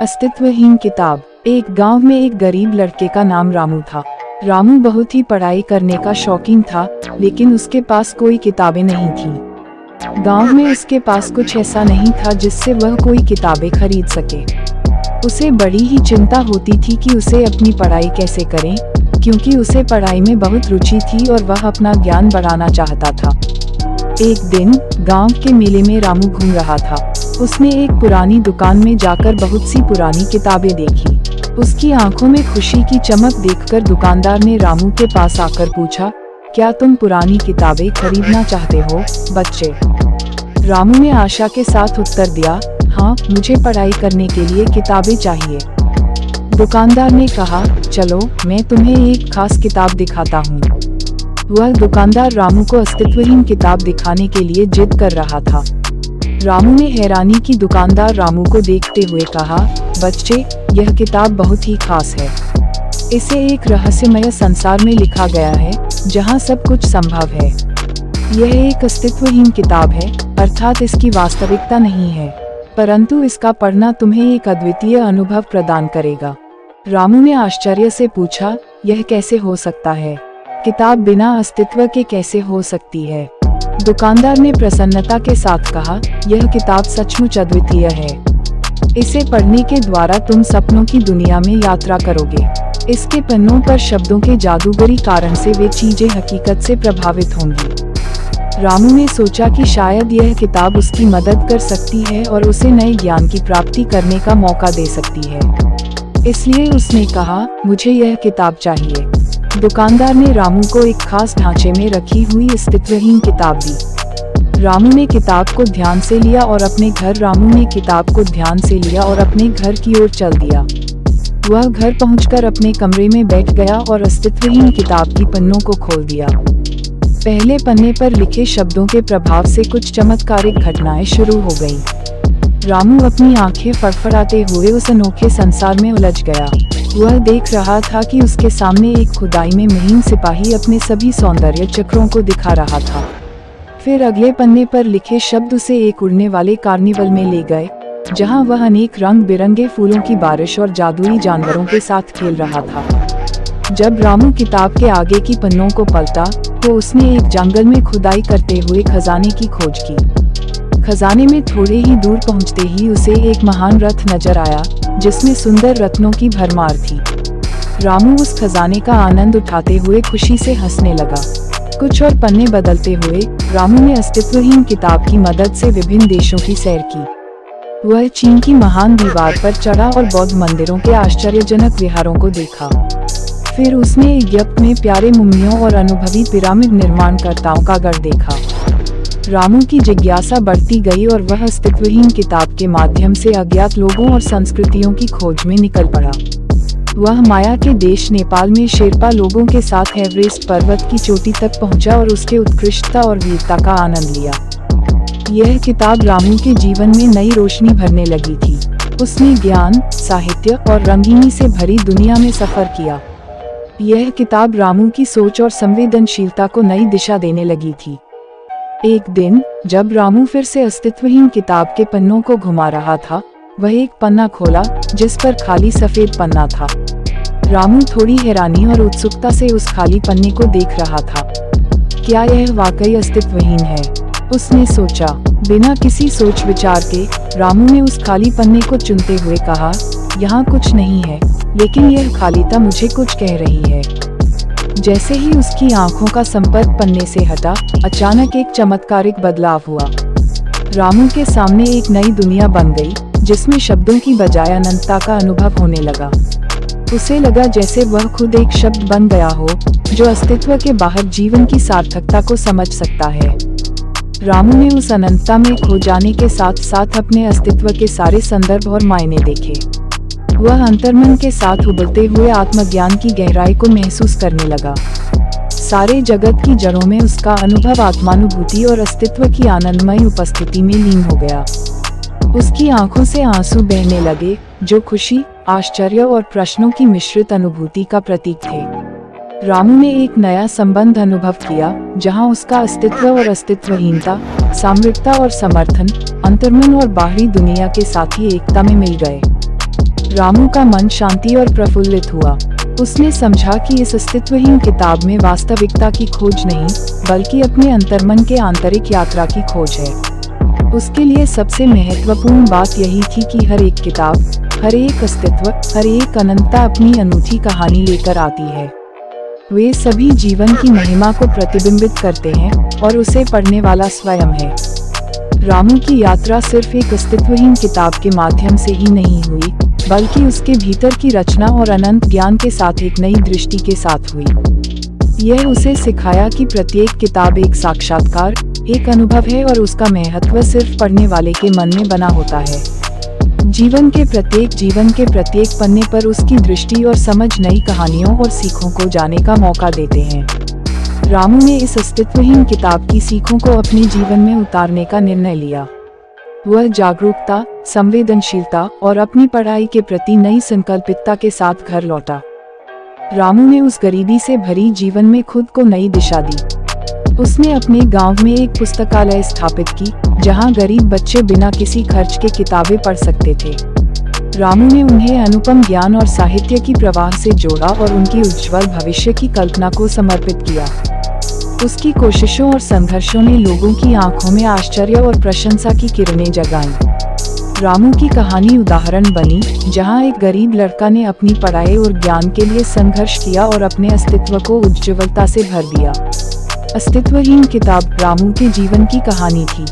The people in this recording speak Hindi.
अस्तित्वहीन किताब। एक गांव में एक गरीब लड़के का नाम रामू था। रामू बहुत ही पढ़ाई करने का शौकीन था, लेकिन उसके पास कोई किताबें नहीं थी। गांव में उसके पास कुछ ऐसा नहीं था जिससे वह कोई किताबें खरीद सके। उसे बड़ी ही चिंता होती थी कि उसे अपनी पढ़ाई कैसे करें, क्योंकि उसे पढ़ाई में बहुत रुचि थी और वह अपना ज्ञान बढ़ाना चाहता था। एक दिन गांव के मेले में रामू घूम रहा था। उसने एक पुरानी दुकान में जाकर बहुत सी पुरानी किताबें देखी। उसकी आंखों में खुशी की चमक देखकर दुकानदार ने रामू के पास आकर पूछा, क्या तुम पुरानी किताबें खरीदना चाहते हो बच्चे? रामू ने आशा के साथ उत्तर दिया, हाँ, मुझे पढ़ाई करने के लिए किताबें चाहिए। दुकानदार ने कहा, चलो मैं तुम्हें एक खास किताब दिखाता हूँ। वह दुकानदार रामू को अस्तित्वहीन किताब दिखाने के लिए जिद कर रहा था। रामू ने हैरानी की दुकानदार रामू को देखते हुए कहा, बच्चे, यह किताब बहुत ही खास है। इसे एक रहस्यमय संसार में लिखा गया है, जहाँ सब कुछ संभव है। यह एक अस्तित्वहीन किताब है, अर्थात इसकी वास्तविकता नहीं है, परंतु इसका पढ़ना तुम्हें एक अद्वितीय अनुभव प्रदान करेगा। रामू ने आश्चर्य से पूछा, यह कैसे हो सकता है? किताब बिना अस्तित्व के कैसे हो सकती है? दुकानदार ने प्रसन्नता के साथ कहा, यह किताब सचमुच अद्वितीय है। इसे पढ़ने के द्वारा तुम सपनों की दुनिया में यात्रा करोगे। इसके पन्नों पर शब्दों के जादूगरी कारण से वे चीजें हकीकत से प्रभावित होंगी। रामू ने सोचा कि शायद यह किताब उसकी मदद कर सकती है और उसे नए ज्ञान की प्राप्ति करने का मौका दे सकती है। इसलिए उसने कहा, मुझे यह किताब चाहिए। दुकानदार ने रामू को एक खास ढांचे में रखी हुई अस्तित्वहीन किताब दी। रामू ने किताब को ध्यान से लिया और अपने घर की ओर चल दिया। वह घर पहुंचकर अपने कमरे में बैठ गया और अस्तित्वहीन किताब की पन्नों को खोल दिया। पहले पन्ने पर लिखे शब्दों के प्रभाव से कुछ चमत्कारिक घटनाएं शुरू हो गईं। रामू अपनी आंखें फड़फड़ाते हुए उस अनोखे संसार में उलझ गया। वह देख रहा था कि उसके सामने एक खुदाई में महीन सिपाही अपने सभी सौंदर्य चक्रों को दिखा रहा था। फिर अगले पन्ने पर लिखे शब्द उसे एक उड़ने वाले कार्निवल में ले गए, जहां वह अनेक रंग बिरंगे फूलों की बारिश और जादुई जानवरों के साथ खेल रहा था। जब रामू किताब के आगे की पन्नों को पलटा, तो उसने एक जंगल में खुदाई करते हुए खजाने की खोज की। खजाने में थोड़े ही दूर पहुंचते ही उसे एक महान रथ नजर आया, जिसमें सुंदर रत्नों की भरमार थी। रामू उस खजाने का आनंद उठाते हुए खुशी से हंसने लगा। कुछ और पन्ने बदलते हुए रामू ने अस्तित्वहीन किताब की मदद से विभिन्न देशों की सैर की। वह चीन की महान दीवार पर चढ़ा और बौद्ध मंदिरों के आश्चर्यजनक विहारों को देखा। फिर उसने इजिप्ट में प्यारे मुमियों और अनुभवी पिरामिड निर्माणकर्ताओं का गढ़ देखा। रामू की जिज्ञासा बढ़ती गई और वह अस्तित्वहीन किताब के माध्यम से अज्ञात लोगों और संस्कृतियों की खोज में निकल पड़ा। वह माया के देश नेपाल में शेरपा लोगों के साथ एवरेस्ट पर्वत की चोटी तक पहुंचा और उसके उत्कृष्टता और वीरता का आनंद लिया। यह किताब रामू के जीवन में नई रोशनी भरने लगी थी। उसने ज्ञान, साहित्य और रंगीनी से भरी दुनिया में सफर किया। यह किताब रामू की सोच और संवेदनशीलता को नई दिशा देने लगी थी। एक दिन जब रामू फिर से अस्तित्वहीन किताब के पन्नों को घुमा रहा था, वह एक पन्ना खोला जिस पर खाली सफेद पन्ना था। रामू थोड़ी हैरानी और उत्सुकता से उस खाली पन्ने को देख रहा था। क्या यह वाकई अस्तित्वहीन है? उसने सोचा। बिना किसी सोच विचार के रामू ने उस खाली पन्ने को चुनते हुए कहा, यहाँ कुछ नहीं है, लेकिन यह खालिता मुझे कुछ कह रही है। जैसे ही उसकी आंखों का संपर्क पन्ने से हटा, अचानक एक चमत्कारिक बदलाव हुआ। रामू के सामने एक नई दुनिया बन गई, जिसमें शब्दों की बजाय अनंतता का अनुभव होने लगा। उसे लगा जैसे वह खुद एक शब्द बन गया हो, जो अस्तित्व के बाहर जीवन की सार्थकता को समझ सकता है। रामू ने उस अनंतता में खो जाने के साथ साथ अपने अस्तित्व के सारे संदर्भ और मायने देखे। वह अंतर्मन के साथ उबलते हुए आत्मज्ञान की गहराई को महसूस करने लगा। सारे जगत की जड़ों में उसका अनुभव आत्मानुभूति और अस्तित्व की आनंदमय उपस्थिति में लीन हो गया। उसकी आंखों से आंसू बहने लगे, जो खुशी, आश्चर्य और प्रश्नों की मिश्रित अनुभूति का प्रतीक थे। रामू ने एक नया संबंध अनुभव किया, जहां उसका अस्तित्व और अस्तित्वहीनता, सामरिकता और समर्थन, अंतर्मन और बाहरी दुनिया के साथ ही एकता में मिल गए। रामू का मन शांति और प्रफुल्लित हुआ। उसने समझा कि इस अस्तित्वहीन किताब में वास्तविकता की खोज नहीं, बल्कि अपने अंतर्मन के आंतरिक यात्रा की खोज है। उसके लिए सबसे महत्वपूर्ण बात यही थी कि हर एक किताब, हर एक अस्तित्व, हर एक अनंतता अपनी अनूठी कहानी लेकर आती है। वे सभी जीवन की महिमा को प्रतिबिंबित करते हैं और उसे पढ़ने वाला स्वयं है। रामू की यात्रा सिर्फ एक अस्तित्वहीन किताब के माध्यम से ही नहीं हुई, बल्कि उसके भीतर की रचना और अनंत ज्ञान के साथ एक नई दृष्टि के साथ हुई। यह उसे सिखाया कि प्रत्येक किताब एक साक्षात्कार, एक अनुभव है और उसका महत्व सिर्फ पढ़ने वाले के मन में बना होता है। जीवन के प्रत्येक पन्ने पर उसकी दृष्टि और समझ नई कहानियों और सीखों को जाने का मौका देते हैं। रामू ने इस अस्तित्वहीन किताब की सीखों को अपने जीवन में उतारने का निर्णय लिया। वह जागरूकता, संवेदनशीलता और अपनी पढ़ाई के प्रति नई संकल्पितता के साथ घर लौटा। रामू ने उस गरीबी से भरी जीवन में खुद को नई दिशा दी। उसने अपने गांव में एक पुस्तकालय स्थापित की, जहां गरीब बच्चे बिना किसी खर्च के किताबें पढ़ सकते थे। रामू ने उन्हें अनुपम ज्ञान और साहित्य की प्रवाह से जोड़ा और उनकी उज्ज्वल भविष्य की कल्पना को समर्पित किया। उसकी कोशिशों और संघर्षों ने लोगों की आंखों में आश्चर्य और प्रशंसा की किरणें जगाईं। रामू की कहानी उदाहरण बनी, जहां एक गरीब लड़का ने अपनी पढ़ाई और ज्ञान के लिए संघर्ष किया और अपने अस्तित्व को उज्ज्वलता से भर दिया। अस्तित्वहीन किताब रामू के जीवन की कहानी थी।